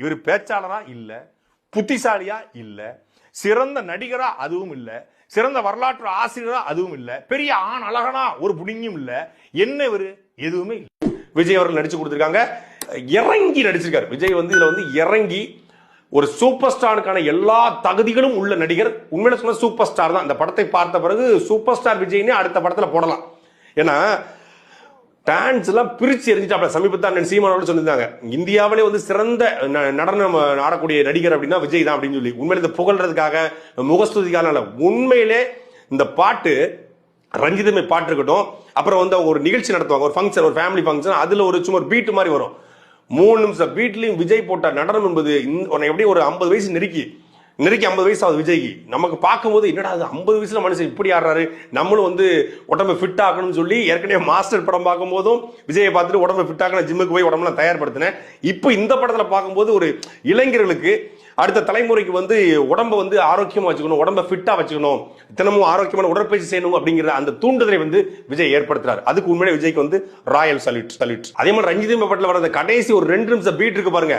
இவர் பேச்சாளரா இல்ல, புத்திசாலியா இல்ல, சிறந்த நடிகரா அதுவும் இல்ல, சிறந்த வரலாற்று ஆசிரியரா அதுவும் இல்ல, பெரிய ஆண் அழகனா ஒரு புடிங்கும் இல்ல. என்ன இவரு? எதுவுமே இல்ல. விஜய் அவர்கள் நடிச்சு கொடுத்திருக்காங்க, இறங்கி நடிச்சிருக்காரு. விஜய் வந்து இதுல வந்து இறங்கி ஒரு சூப்பர் ஸ்டாருக்கான எல்லா தகுதிகளும் உள்ள நடிகர். உண்மையில சொன்ன சூப்பர் ஸ்டார் தான். இந்த படத்தை பார்த்த பிறகு சூப்பர் ஸ்டார் விஜய்னே அடுத்த படத்துல போடலாம். ஏன்னா டான்ஸ் எல்லாம் பிரிச்சு எரிஞ்சிட்டாப்ல. சமீபத்தில் சீமானோட சொல்லியிருந்தாங்க, இந்தியாவிலே வந்து சிறந்த நடனம் ஆடக்கூடிய நடிகர் அப்படின்னா விஜய் தான் அப்படின்னு சொல்லி. உண்மையில இந்த புகழ்றதுக்காக முகஸ்துதிக்காக உண்மையிலே இந்த பாட்டு ரஞ்சிதமே பாட்டு இருக்கட்டும், அப்புறம் வந்து அவங்க ஒரு நிகழ்ச்சி நடத்துவாங்க, ஒரு ஃபங்க்ஷன், ஒரு ஃபேமிலி ஃபங்க்ஷன், அதுல ஒரு சும்மா ஒரு பீட் மாதிரி வரும். 3 நிமிஷம் பீட்லயும் விஜய் போட்ட நடனம் என்பது எப்படி ஒரு 50 வயசு நெருக்கி 50 வயசு ஆகுது விஜய்க்கு. நமக்கு பார்க்கும்போது என்னடா அது 50 வயசுல மனுஷன் இப்படி ஆடுறாரு, நம்மளும் வந்து உடம்பை ஃபிட் ஆகணும்னு சொல்லி ஏற்கனவே மாஸ்டர் படம் பார்க்கும் போதும் விஜயை பார்த்துட்டு உடம்பை ஃபிட் ஆகணும், ஜிம்முக்கு போய் உடம்புலாம் தயார்படுத்தினேன். இப்போ இந்த படத்துல பார்க்கும்போது ஒரு இளைஞர்களுக்கு, அடுத்த தலைமுறைக்கு வந்து உடம்பை வந்து ஆரோக்கியமா வச்சுக்கணும், உடம்பை ஃபிட்டா வச்சுக்கணும், தினமும் ஆரோக்கியமான உடற்பயிற்சி செய்யணும் அப்படிங்கிற அந்த தூண்டுதலை வந்து விஜய் ஏற்படுத்துறாரு. அதுக்கு உண்மையிலே விஜய்க்கு வந்து ராயல் சல்யூட். அதே மாதிரி ரஞ்சிதமே படத்துல வர கடைசி ஒரு 2 நிமிஷம் பீட் இருக்கு பாருங்க,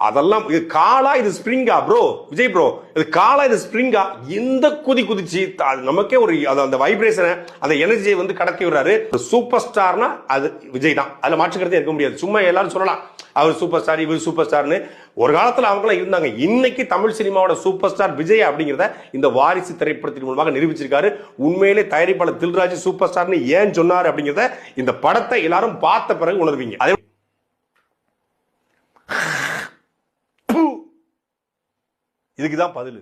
அதெல்லாம் இது காலா இது ஸ்பிரிங்கா ப்ரோ, விஜய் ப்ரோ இது காலா இது ஸ்பிரிங்கா, இந்த குதிச்சு நமக்கே ஒரு அந்த வைப்ரேஷனை, அந்த எனர்ஜியை வந்து கடத்தி விடுறாரு. சூப்பர் ஸ்டார்னா அது விஜய் தான், அதுல மாற்றுக்கிறதே இருக்க முடியாது. சும்மா எல்லாரும் சொல்லலாம் அவர் சூப்பர் ஸ்டார், இவர் சூப்பர் ஸ்டார்னு. ஒரு காலத்துல அவங்களாம் இருந்தாங்க. இன்னைக்கு தமிழ் சினிமாவோட சூப்பர் ஸ்டார் விஜய் அப்படிங்கிறத இந்த வாரிசு திரைப்படத்தின் மூலமாக நிரூபிச்சிருக்காரு. உண்மையிலே தயாரிப்பாளர் தில்ராஜ் சூப்பர் ஸ்டார்னு ஏன் சொன்னார் அப்படிங்கிறத இந்த படத்தை எல்லாரும் பார்த்த பிறகு உணர்வீங்க. அதே இதுக்குதான் பதில்.